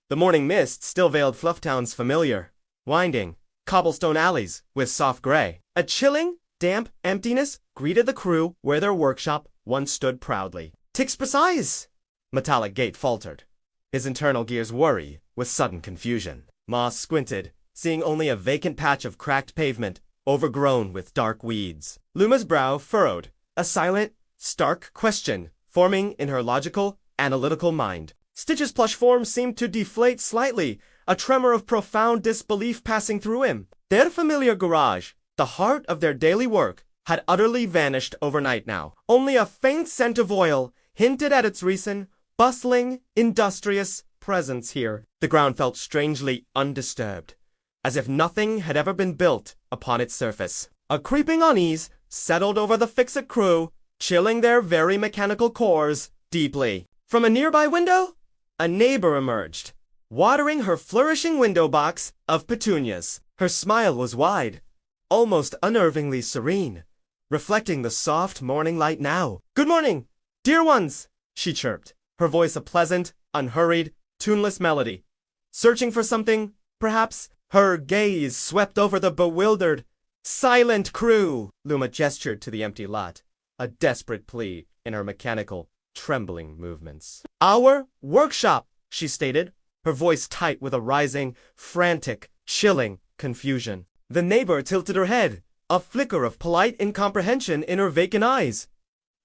The morning mist still veiled FluffTown's familiar, winding, cobblestone alleys with soft gray. A chilling, damp emptiness greeted the crew where their workshop once stood proudly. "Ticks precise!" Metallic Gate faltered, his internal gears worry with sudden confusion. Moss squinted, seeing only a vacant patch of cracked pavement overgrown with dark weeds. Luma's brow furrowed, a silent, stark question forming in her logical, analytical mind. Stitch's plush form seemed to deflate slightly, a tremor of profound disbelief passing through him. Their familiar garage, the heart of their daily work, had utterly vanished overnight now. Only a faint scent of oil hinted at its recent, bustling, industrious presence here. The ground felt strangely undisturbed, as if nothing had ever been built upon its surface. A creeping unease settled over the fix-it crew, chilling their very mechanical cores deeply. From a nearby window, a neighbor emerged, watering her flourishing window box of petunias. Her smile was wide, almost unnervingly serene, reflecting the soft morning light now. "Good morning, dear ones," she chirped, her voice a pleasant, unhurried, tuneless melody. Searching for something, perhaps? Her gaze swept over the bewildered, silent crew. Luma gestured to the empty lot, a desperate plea in her mechanical, trembling movements. "Our workshop," she stated, her voice tight with a rising, frantic, chilling confusion. The neighbor tilted her head, a flicker of polite incomprehension in her vacant eyes.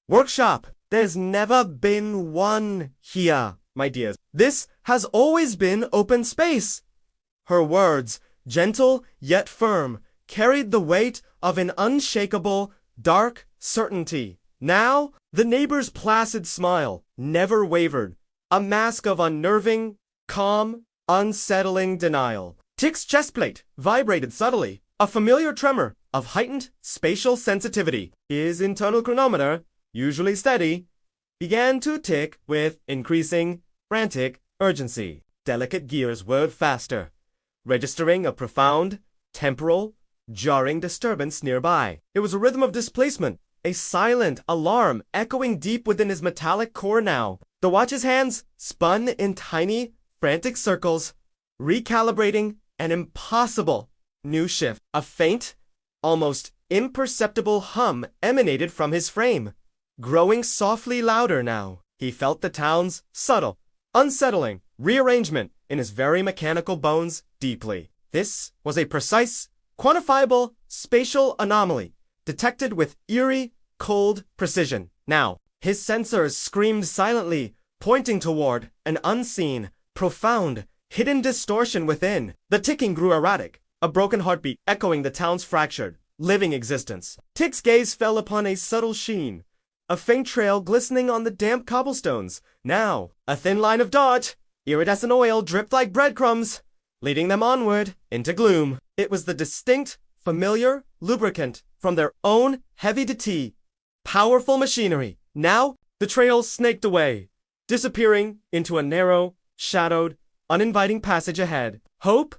"Workshop? There's never been one here, my dears. This has always been open space." Her words, gentle yet firm, carried the weight of an unshakable, dark certainty. Now, the neighbor's placid smile never wavered, a mask of unnerving, calm, unsettling denial. Tick's chestplate vibrated subtly, a familiar tremor of heightened spatial sensitivity. His internal chronometer, usually steady, began to tick with increasing, frantic urgency. Delicate gears whirred faster, registering a profound, temporal, jarring disturbance nearby. It was a rhythm of displacement, a silent alarm echoing deep within his metallic core now. The watch's hands spun in tiny, frantic circles, recalibrating an impossible new shift. A faint, almost imperceptible hum emanated from his frame, growing softly louder now. He felt the town's subtle, unsettling rearrangement in his very mechanical bones deeply. This was a precise, quantifiable spatial anomaly, detected with eerie, cold precision. Now, his sensors screamed silently, pointing toward an unseen, profound, hidden distortion within. The ticking grew erratic, a broken heartbeat echoing the town's fractured, living existence. Tick's gaze fell upon a subtle sheen, a faint trail glistening on the damp cobblestones. Now, a thin line of dark, iridescent oil dripped like breadcrumbs, leading them onward into gloom. It was the distinct, familiar lubricant from their own heavy-duty, powerful machinery. Now, the trail snaked away, disappearing into a narrow, shadowed, uninviting passage ahead. Hope,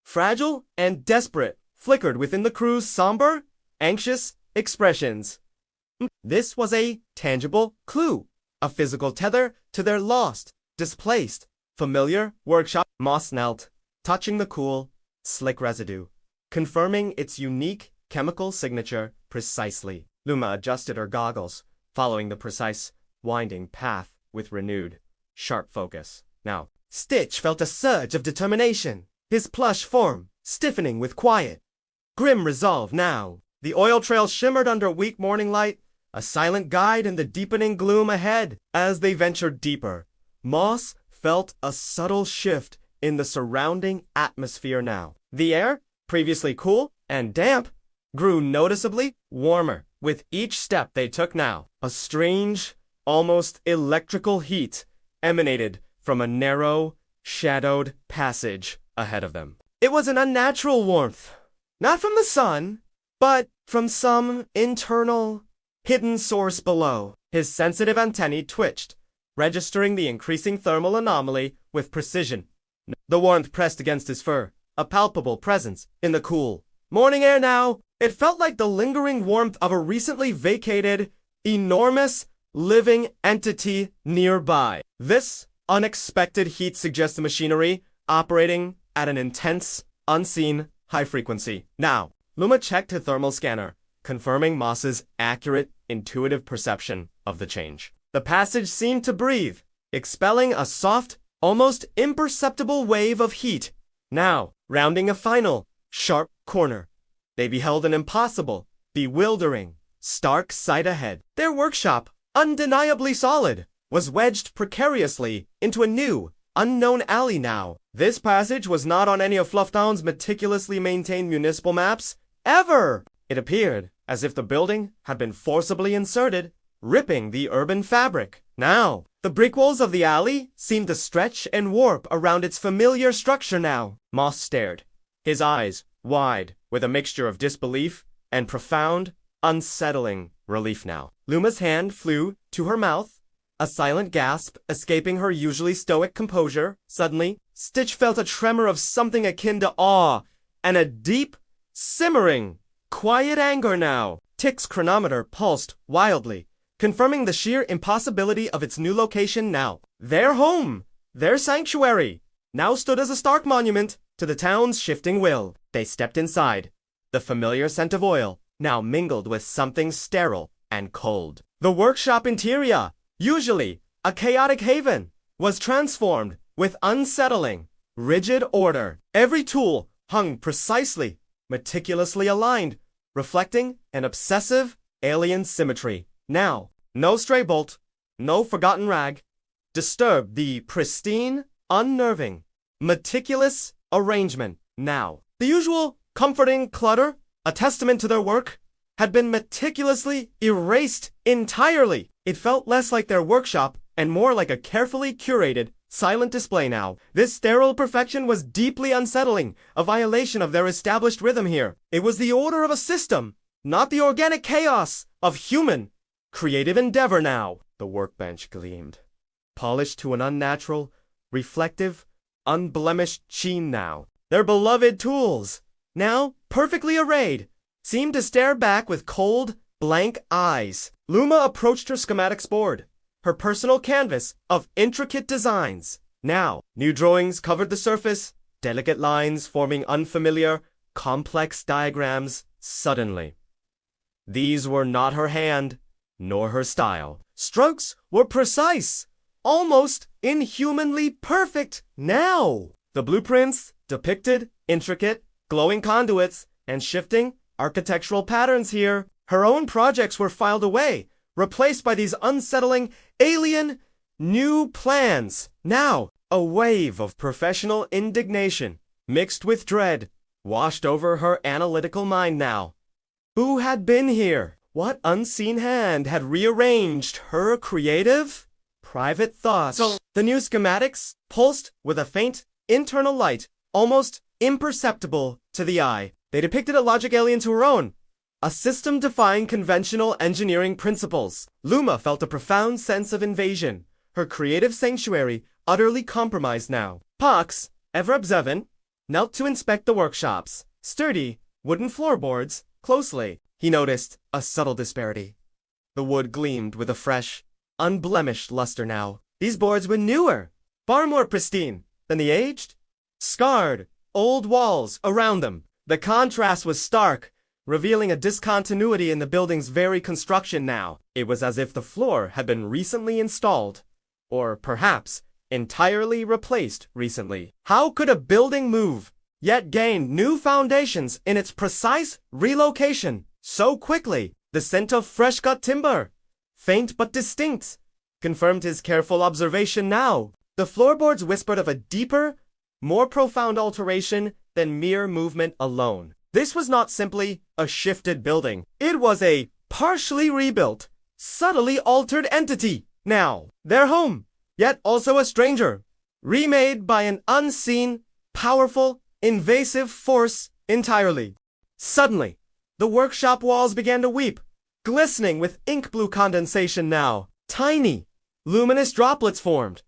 fragile and desperate, flickered within the crew's somber, anxious expressions. This was a tangible clue, a physical tether to their lost, displaced, familiar workshop. Moss knelt, touching the cool, slick residue, confirming its unique chemical signature precisely. Luma adjusted her goggles, following the precise, winding path with renewed, sharp focus. Now, Stitch felt a surge of determination, his plush form stiffening with quiet, grim resolve now. The oil trail shimmered under weak morning light, a silent guide in the deepening gloom ahead. As they ventured deeper, Moss felt a subtle shift in the surrounding atmosphere now. The air, previously cool and damp, grew noticeably warmer with each step they took now. A strange, almost electrical heat emanated from a narrow, shadowed passage ahead of them. It was an unnatural warmth, not from the sun, but from some internal, hidden source below. His sensitive antennae twitched, registering the increasing thermal anomaly with precision. The warmth pressed against his fur, a palpable presence in the cool morning air now. It felt like the lingering warmth of a recently vacated, enormous, living entity nearby. This Unexpected heat suggests the machinery operating at an intense, unseen, high frequency. Now, Luma checked her thermal scanner, confirming Moss's accurate, intuitive perception of the change. The passage seemed to breathe, expelling a soft, almost imperceptible wave of heat. Now, rounding a final, sharp corner, they beheld an impossible, bewildering, stark sight ahead. Their workshop, undeniably solid, was wedged precariously into a new, unknown alley now. This passage was not on any of FluffTown's meticulously maintained municipal maps, ever! It appeared as if the building had been forcibly inserted, ripping the urban fabric. Now, the brick walls of the alley seemed to stretch and warp around its familiar structure now. Moss stared, his eyes wide with a mixture of disbelief and profound, unsettling relief now. Luma's hand flew to her mouth, a silent gasp escaping her usually stoic composure. Suddenly, Stitch felt a tremor of something akin to awe and a deep, simmering, quiet anger now. Tick's chronometer pulsed wildly, confirming the sheer impossibility of its new location now. Their home, their sanctuary, now stood as a stark monument to the town's shifting will. They stepped inside. The familiar scent of oil now mingled with something sterile and cold. The workshop interior, usually a chaotic haven, was transformed with unsettling, rigid order. Every tool hung precisely, meticulously aligned, reflecting an obsessive, alien symmetry. Now, no stray bolt, no forgotten rag, disturbed the pristine, unnerving, meticulous arrangement. Now, the usual comforting clutter, a testament to their work, had been meticulously erased entirely. It felt less like their workshop and more like a carefully curated, silent display now. This sterile perfection was deeply unsettling, a violation of their established rhythm here. It was the order of a system, not the organic chaos of human, creative endeavor now. The workbench gleamed, polished to an unnatural, reflective, unblemished sheen now. Their beloved tools, now perfectly arrayed, seemed to stare back with cold, blank eyes. Luma approached her schematics board, her personal canvas of intricate designs. Now, new drawings covered the surface, delicate lines forming unfamiliar, complex diagrams. Suddenly, these were not her hand, nor her style. Strokes were precise, almost inhumanly perfect. Now, the blueprints depicted intricate, glowing conduits and shifting architectural patterns here. Her own projects were filed away, replaced by these unsettling, alien, new plans. Now, a wave of professional indignation, mixed with dread, washed over her analytical mind now. Who had been here? What unseen hand had rearranged her creative, private thoughts? So, the new schematics pulsed with a faint, internal light, almost imperceptible to the eye. They depicted a logic alien to her own, a system defying conventional engineering principles. Luma felt a profound sense of invasion, her creative sanctuary utterly compromised now. Pox, ever observant, knelt to inspect the workshop's sturdy, wooden floorboards closely. He noticed a subtle disparity. The wood gleamed with a fresh, unblemished luster now. These boards were newer, far more pristine than the aged, scarred, old walls around them. The contrast was stark, revealing a discontinuity in the building's very construction now. It was as if the floor had been recently installed, or perhaps entirely replaced recently. How could a building move, yet gain new foundations in its precise relocation so quickly? The scent of fresh-cut timber, faint but distinct, confirmed his careful observation now. The floorboards whispered of a deeper, more profound alteration than mere movement alone. This was not simply a shifted building. It was a partially rebuilt, subtly altered entity. Now, their home, yet also a stranger, remade by an unseen, powerful, invasive force entirely. Suddenly, the workshop walls began to weep, glistening with ink blue condensation now. Tiny, luminous droplets formed,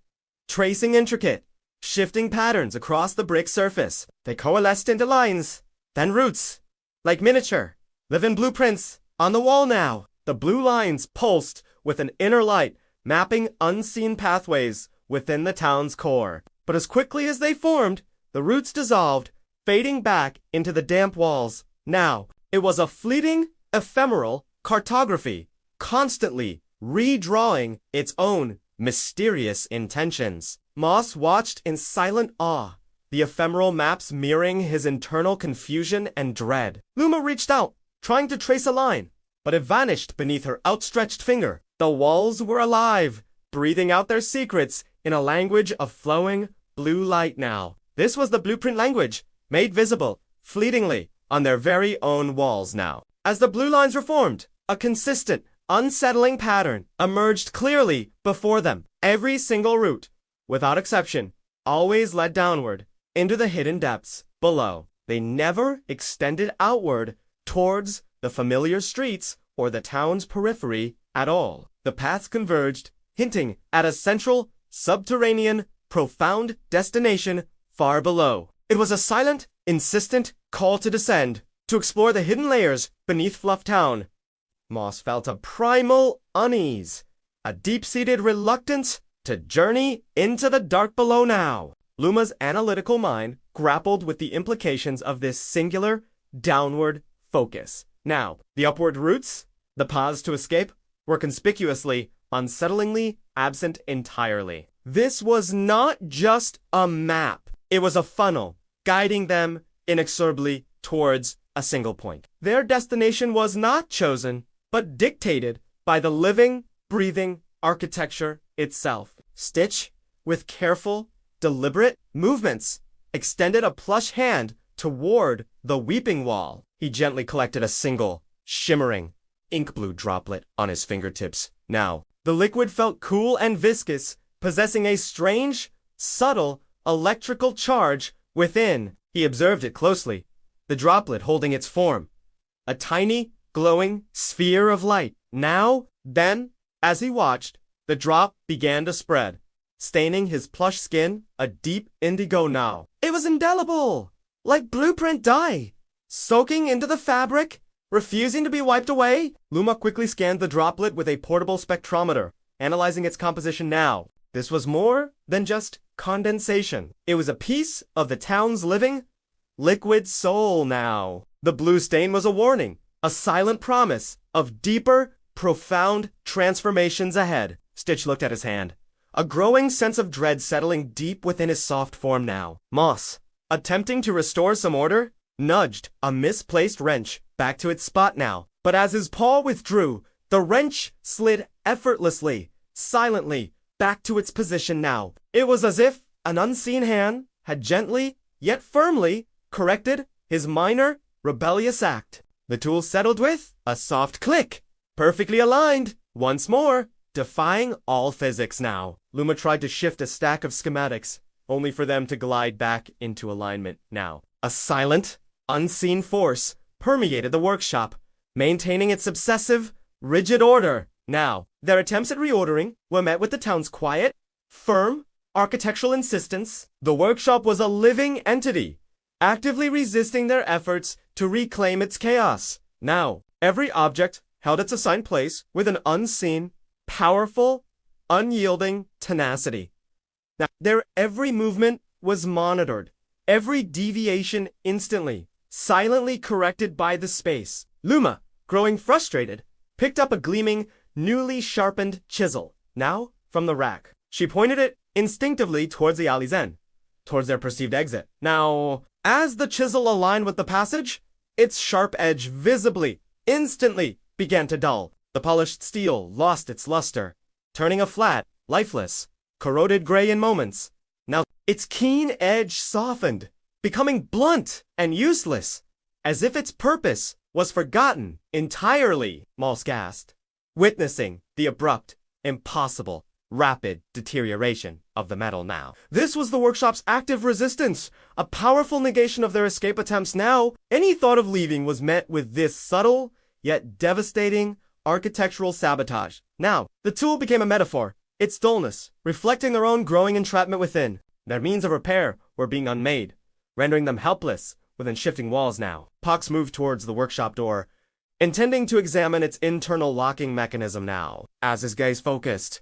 tracing intricate, shifting patterns across the brick surface. They coalesced into lines, then roots, like miniature, living blueprints on the wall now. The blue lines pulsed with an inner light, mapping unseen pathways within the town's core. But as quickly as they formed, the roots dissolved, fading back into the damp walls. Now, it was a fleeting, ephemeral cartography, constantly redrawing its own mysterious intentions. Moss watched in silent awe, the ephemeral maps mirroring his internal confusion and dread. Luma reached out, trying to trace a line, but it vanished beneath her outstretched finger. The walls were alive, breathing out their secrets in a language of flowing blue light now. This was the blueprint language, made visible, fleetingly, on their very own walls now. As the blue lines were formed, a consistent, unsettling pattern emerged clearly before them. Every single route, without exception, always led downward into the hidden depths below. They never extended outward towards the familiar streets or the town's periphery at all. The paths converged, hinting at a central, subterranean, profound destination far below. It was a silent, insistent call to descend, to explore the hidden layers beneath FluffTown. Moss felt a primal unease, a deep-seated reluctance to journey into the dark below now. Luma's analytical mind grappled with the implications of this singular, downward focus. Now, the upward routes, the paths to escape, were conspicuously, unsettlingly absent entirely. This was not just a map. It was a funnel, guiding them inexorably towards a single point. Their destination was not chosen, but dictated by the living, breathing architecture itself. Stitch, with careful, deliberate movements, extended a plush hand toward the weeping wall. He gently collected a single, shimmering, ink-blue droplet on his fingertips. Now, the liquid felt cool and viscous, possessing a strange, subtle, electrical charge within. He observed it closely, the droplet holding its form, a tiny, glowing sphere of light. Now, then, as he watched, the drop began to spread, staining his plush skin a deep indigo now. It was indelible, like blueprint dye, soaking into the fabric, refusing to be wiped away. Luma quickly scanned the droplet with a portable spectrometer, analyzing its composition now. This was more than just condensation. It was a piece of the town's living, liquid soul now. The blue stain was a warning, a silent promise of deeper, profound transformations ahead. Stitch looked at his hand, a growing sense of dread settling deep within his soft form now. Moss, attempting to restore some order, nudged a misplaced wrench back to its spot now. But as his paw withdrew, the wrench slid effortlessly, silently, back to its position now. It was as if an unseen hand had gently, yet firmly, corrected his minor, rebellious act. The tool settled with a soft click, perfectly aligned, once more, defying all physics now. Luma tried to shift a stack of schematics, only for them to glide back into alignment now. A silent, unseen force permeated the workshop, maintaining its obsessive, rigid order. Now, their attempts at reordering were met with the town's quiet, firm, architectural insistence. The workshop was a living entity, actively resisting their efforts to reclaim its chaos. Now, every object held its assigned place with an unseen, powerful, unyielding tenacity. Now, their every movement was monitored, every deviation instantly, silently corrected by the space. Luma, growing frustrated, picked up a gleaming, newly sharpened chisel, now from the rack. She pointed it instinctively towards the alley's end, towards their perceived exit. Now, as the chisel aligned with the passage, its sharp edge visibly, instantly, began to dull. The polished steel lost its luster, turning a flat, lifeless, corroded gray in moments. Now, its keen edge softened, becoming blunt and useless, as if its purpose was forgotten entirely. Moss gasped, witnessing the abrupt, impossible, rapid deterioration of the metal now. This was the workshop's active resistance, a powerful negation of their escape attempts now. Any thought of leaving was met with this subtle, yet devastating, architectural sabotage. Now, the tool became a metaphor, its dullness, reflecting their own growing entrapment within. Their means of repair were being unmade, rendering them helpless within shifting walls now. Pox moved towards the workshop door, intending to examine its internal locking mechanism now. As his gaze focused,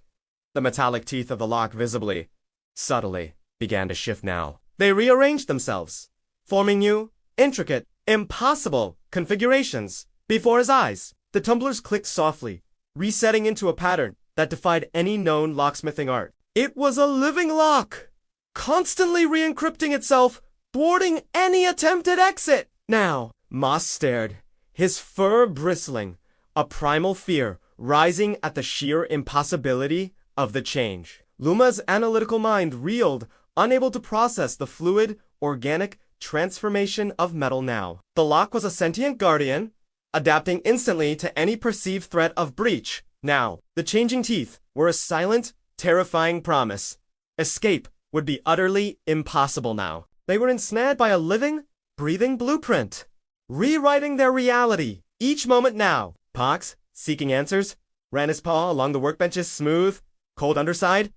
The metallic teeth of the lock visibly, subtly, began to shift now. They rearranged themselves, forming new, intricate, impossible configurations before his eyes. The tumblers clicked softly, resetting into a pattern that defied any known locksmithing art. It was a living lock, constantly re-encrypting itself, thwarting any attempted exit. Now, Moss stared, his fur bristling, a primal fear rising at the sheer impossibility of the change. Luma's analytical mind reeled, unable to process the fluid, organic transformation of metal now. The lock was a sentient guardian, adapting instantly to any perceived threat of breach. Now, the changing teeth were a silent, terrifying promise. Escape would be utterly impossible now. They were ensnared by a living, breathing blueprint, rewriting their reality each moment now. Pox, seeking answers, ran his paw along the workbench's smooth, cold underside.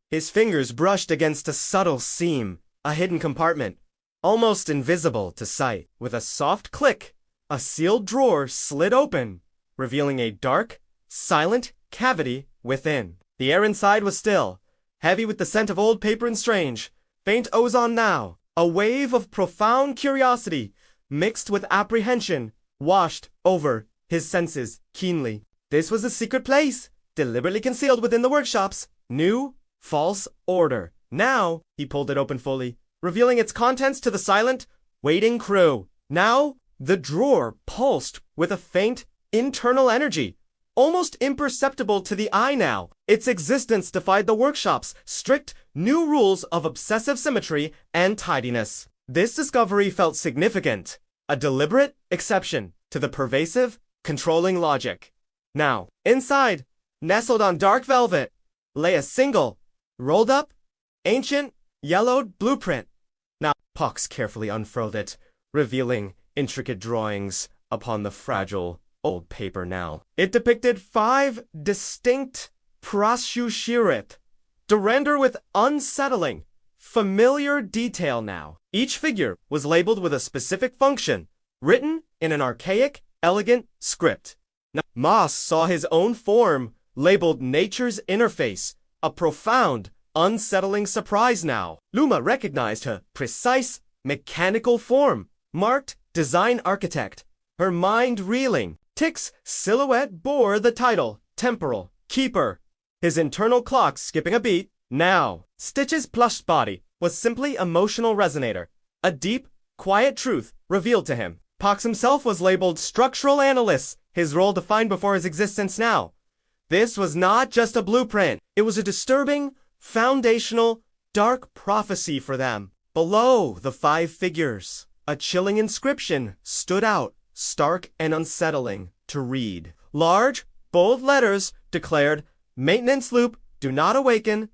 His fingers brushed against a subtle seam, a hidden compartment, almost invisible to sight. With a soft click, a sealed drawer slid open, revealing a dark, silent cavity within. The air inside was still, heavy with the scent of old paper and strange, faint ozone now. A wave of profound curiosity, mixed with apprehension, washed over his senses keenly. This was a secret place, deliberately concealed within the workshops. New, false order. Now, he pulled it open fully, revealing its contents to the silent, waiting crew. Now, the drawer pulsed with a faint, internal energy, almost imperceptible to the eye now. Its existence defied the workshop's strict, new rules of obsessive symmetry and tidiness. This discovery felt significant, a deliberate exception to the pervasive, controlling logic. Now, inside, nestled on dark velvet, lay a single, rolled up, ancient, yellowed blueprint. Now, Pox carefully unfurled it, revealing intricate drawings upon the fragile, old paper now. It depicted 5 distinct prosciutto, to render with unsettling, familiar detail now. Each figure was labeled with a specific function, written in an archaic, elegant script. Now, Moss saw his own form labeled Nature's Interface, a profound, unsettling surprise now. Luma recognized her precise, mechanical form, marked Design Architect, her mind reeling. Tick's silhouette bore the title, Temporal Keeper, his internal clock skipping a beat. Now, Stitch's plush body was simply emotional resonator, a deep, quiet truth revealed to him. Pox himself was labeled Structural Analyst, his role defined before his existence now. This was not just a blueprint, it was a disturbing, foundational, dark prophecy for them. Below the 5 figures, a chilling inscription stood out, stark and unsettling to read. Large, bold letters declared, "Maintenance loop, do not awaken."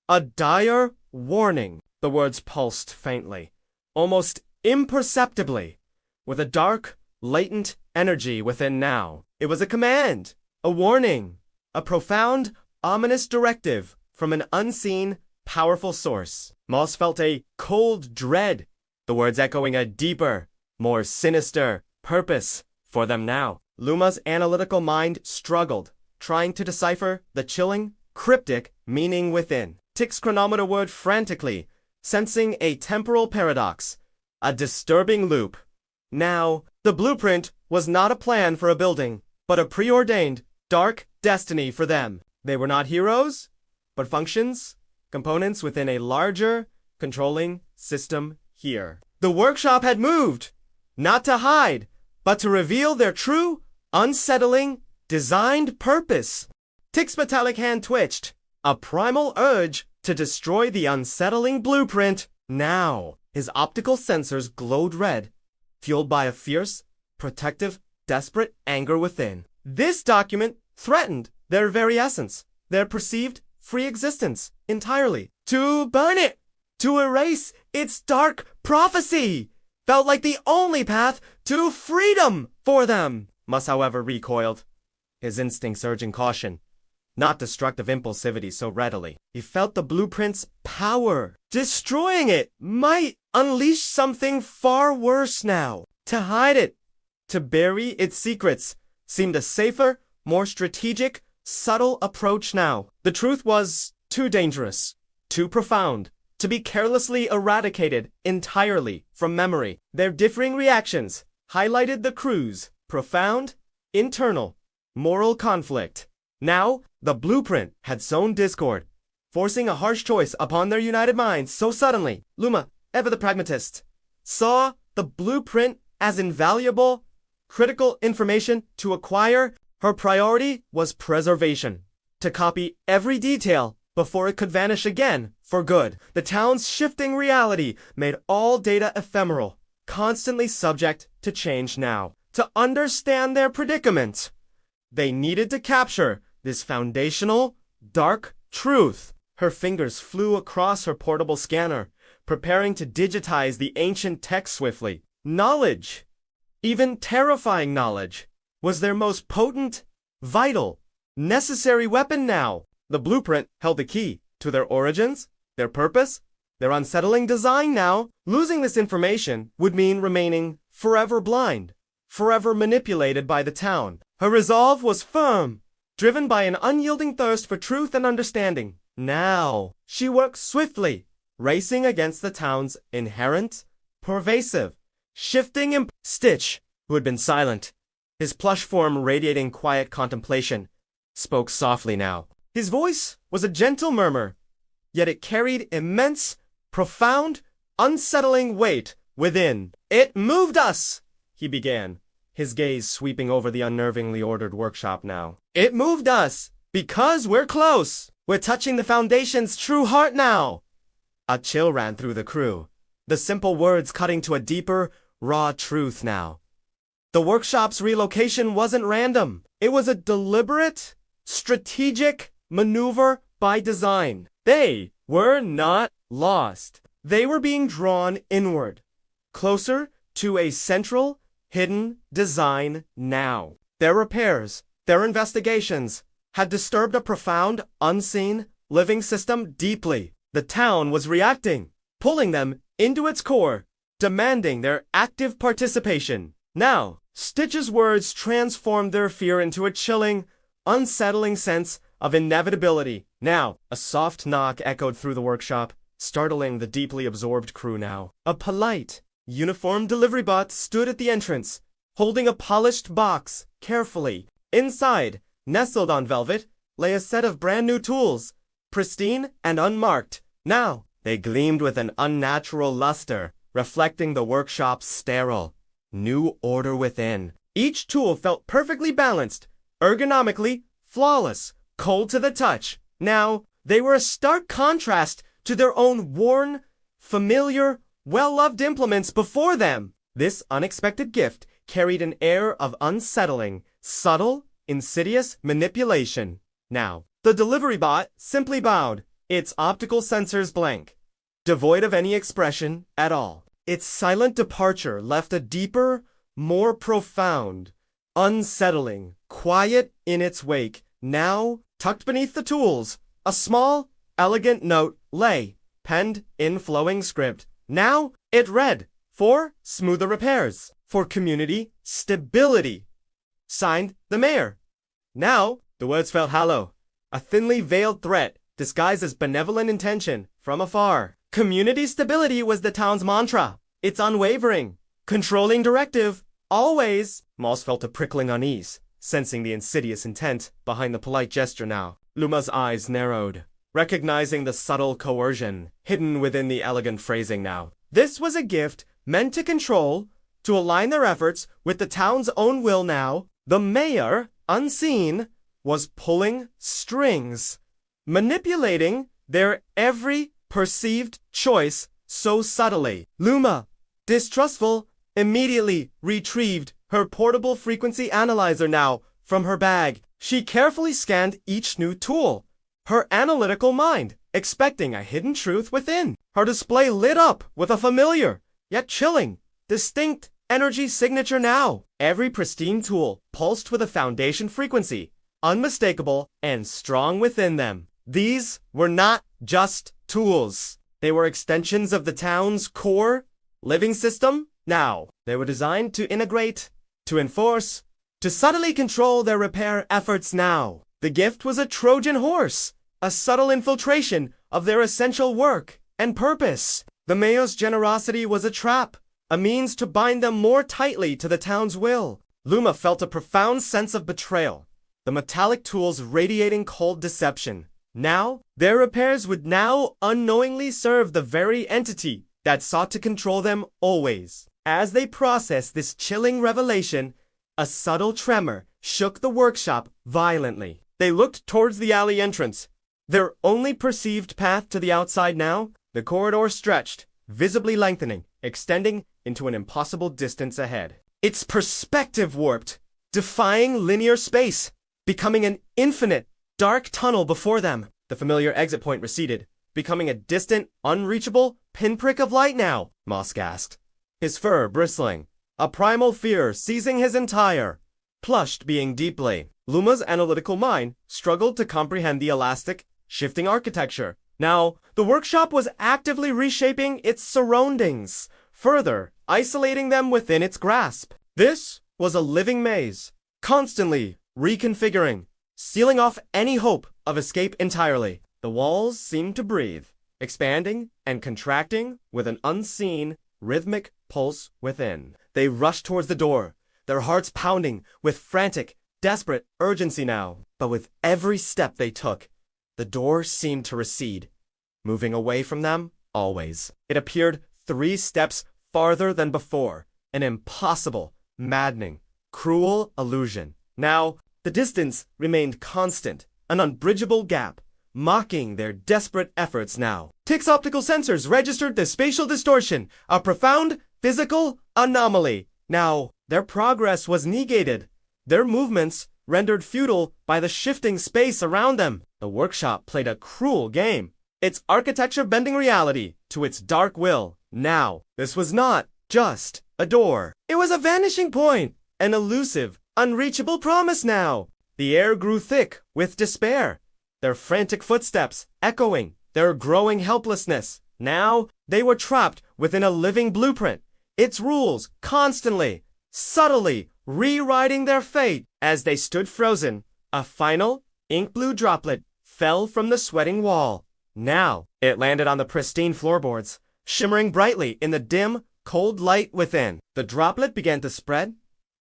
A dire warning. The words pulsed faintly, almost imperceptibly, with a dark, latent energy within now. It was a command, a warning, a profound, ominous directive from an unseen, powerful source. Moss felt a cold dread, the words echoing a deeper, more sinister purpose for them now. Luma's analytical mind struggled, trying to decipher the chilling, cryptic meaning within. Tick's chronometer whirred frantically, sensing a temporal paradox, a disturbing loop. Now, the blueprint was not a plan for a building, but a preordained, dark destiny for them. They were not heroes, but functions, components within a larger, controlling system here. The workshop had moved, not to hide, but to reveal their true, unsettling, designed purpose. Tick's metallic hand twitched, a primal urge to destroy the unsettling blueprint. Now, his optical sensors glowed red, fueled by a fierce, protective, desperate anger within. This document threatened their very essence, their perceived free existence entirely. To burn it, to erase its dark prophecy, felt like the only path to freedom for them. Moss, however, recoiled, his instincts urging caution, not destructive impulsivity so readily. He felt the blueprint's power. Destroying it might unleash something far worse now. To hide it, to bury its secrets, seemed a safer, more strategic subtle approach now. The truth was too dangerous, too profound, to be carelessly eradicated entirely from memory. Their differing reactions highlighted the crew's profound, internal, moral conflict. Now, the blueprint had sown discord, forcing a harsh choice upon their united minds so suddenly. Luma, ever the pragmatist, saw the blueprint as invaluable, critical information to acquire. Her priority was preservation, to copy every detail before it could vanish again for good. The town's shifting reality made all data ephemeral, constantly subject to change now. To understand their predicament, they needed to capture this foundational, dark truth. Her fingers flew across her portable scanner, preparing to digitize the ancient text swiftly. Knowledge, even terrifying knowledge, was their most potent, vital, necessary weapon now. The blueprint held the key to their origins, their purpose, their unsettling design now. Losing this information would mean remaining forever blind, forever manipulated by the town. Her resolve was firm, driven by an unyielding thirst for truth and understanding. Now, she worked swiftly, racing against the town's inherent, pervasive, shifting Stitch, who had been silent, his plush form radiating quiet contemplation, spoke softly now. His voice was a gentle murmur, yet it carried immense, profound, unsettling weight within. "It moved us," he began, his gaze sweeping over the unnervingly ordered workshop now. "It moved us because we're close. We're touching the Foundation's true heart now." A chill ran through the crew, the simple words cutting to a deeper, raw truth now. The workshop's relocation wasn't random. It was a deliberate, strategic maneuver by design. They were not lost. They were being drawn inward, closer to a central, hidden design now. Their repairs, their investigations, had disturbed a profound, unseen, living system deeply. The town was reacting, pulling them into its core, demanding their active participation. Now, Stitch's words transformed their fear into a chilling, unsettling sense of inevitability. Now, a soft knock echoed through the workshop, startling the deeply absorbed crew now. A polite, uniformed delivery bot stood at the entrance, holding a polished box carefully. Inside, nestled on velvet, lay a set of brand new tools, pristine and unmarked. Now, they gleamed with an unnatural luster, reflecting the workshop's sterile, new order within. Each tool felt perfectly balanced, ergonomically flawless, cold to the touch. Now, they were a stark contrast to their own worn, familiar, well-loved implements before them. This unexpected gift carried an air of unsettling, subtle, insidious manipulation. Now, the delivery bot simply bowed, its optical sensors blank, devoid of any expression at all. Its silent departure left a deeper, more profound, unsettling, quiet in its wake. Now, tucked beneath the tools, a small, elegant note lay, penned in flowing script. Now, it read, "For smoother repairs, for community stability. Signed, the mayor." Now, the words felt hollow, a thinly veiled threat disguised as benevolent intention from afar. Community stability was the town's mantra, its unwavering, controlling directive, always. Moss felt a prickling unease, sensing the insidious intent behind the polite gesture now. Luma's eyes narrowed, recognizing the subtle coercion hidden within the elegant phrasing now. This was a gift meant to control, to align their efforts with the town's own will now. The mayor, unseen, was pulling strings, manipulating their every perceived choice so subtly. Luma, distrustful, immediately retrieved her portable frequency analyzer now from her bag. She carefully scanned each new tool, her analytical mind expecting a hidden truth within. Her display lit up with a familiar, yet chilling, distinct energy signature now. Every pristine tool pulsed with a foundation frequency, unmistakable and strong within them. These were not just tools. They were extensions of the town's core living system. Now, they were designed to integrate, to enforce, to subtly control their repair efforts now. The gift was a Trojan horse, a subtle infiltration of their essential work and purpose. The mayor's generosity was a trap, a means to bind them more tightly to the town's will. Luma felt a profound sense of betrayal, the metallic tools radiating cold deception. Now, their repairs would now unknowingly serve the very entity that sought to control them always. As they processed this chilling revelation, a subtle tremor shook the workshop violently. They looked towards the alley entrance, their only perceived path to the outside now. The corridor stretched, visibly lengthening, extending into an impossible distance ahead. Its perspective warped, defying linear space, becoming an infinite, dark tunnel before them. The familiar exit point receded, becoming a distant, unreachable pinprick of light now, Moss gasped, his fur bristling, a primal fear seizing his entire, plushed being deeply. Luma's analytical mind struggled to comprehend the elastic, shifting architecture. Now, the workshop was actively reshaping its surroundings, further isolating them within its grasp. This was a living maze, constantly reconfiguring, sealing off any hope of escape entirely. The walls seemed to breathe, expanding and contracting with an unseen, rhythmic pulse within. They rushed towards the door, their hearts pounding with frantic, desperate urgency now. But with every step they took, the door seemed to recede, moving away from them always. It appeared 3 steps farther than before, an impossible, maddening, cruel illusion. Now, the distance remained constant, an unbridgeable gap, mocking their desperate efforts now. Tick's optical sensors registered the spatial distortion, a profound physical anomaly. Now, their progress was negated, their movements rendered futile by the shifting space around them. The workshop played a cruel game, its architecture bending reality to its dark will. Now, this was not just a door. It was a vanishing point, an elusive, unreachable promise now. The air grew thick with despair, their frantic footsteps echoing their growing helplessness. Now, they were trapped within a living blueprint, its rules constantly, subtly rewriting their fate. As they stood frozen, a final, ink-blue droplet fell from the sweating wall. Now, it landed on the pristine floorboards, shimmering brightly in the dim, cold light within. The droplet began to spread,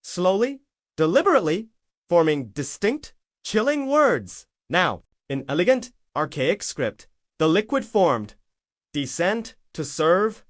slowly, deliberately, forming distinct, chilling words. Now, in elegant, archaic script, the liquid formed, "Descend to serve,"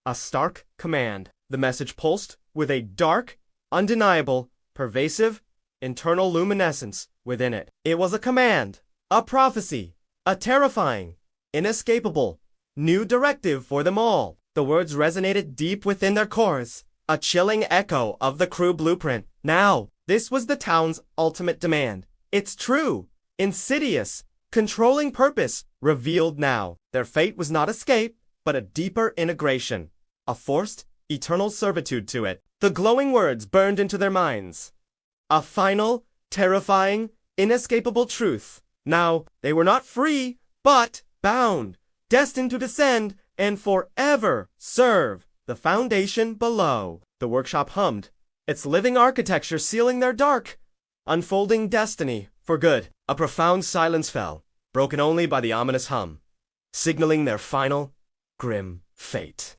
a stark command. The message pulsed with a dark, undeniable, pervasive, internal luminescence within it. It was a command, a prophecy, a terrifying, inescapable, new directive for them all. The words resonated deep within their cores, a chilling echo of the crew blueprint. Now, this was the town's ultimate demand. Its true, insidious, controlling purpose revealed now. Their fate was not escape, but a deeper integration, a forced, eternal servitude to it. The glowing words burned into their minds. A final, terrifying, inescapable truth. Now, they were not free, but bound, destined to descend and forever serve the foundation below. The workshop hummed, its living architecture sealing their dark, unfolding destiny for good. A profound silence fell, broken only by the ominous hum, signaling their final, grim fate.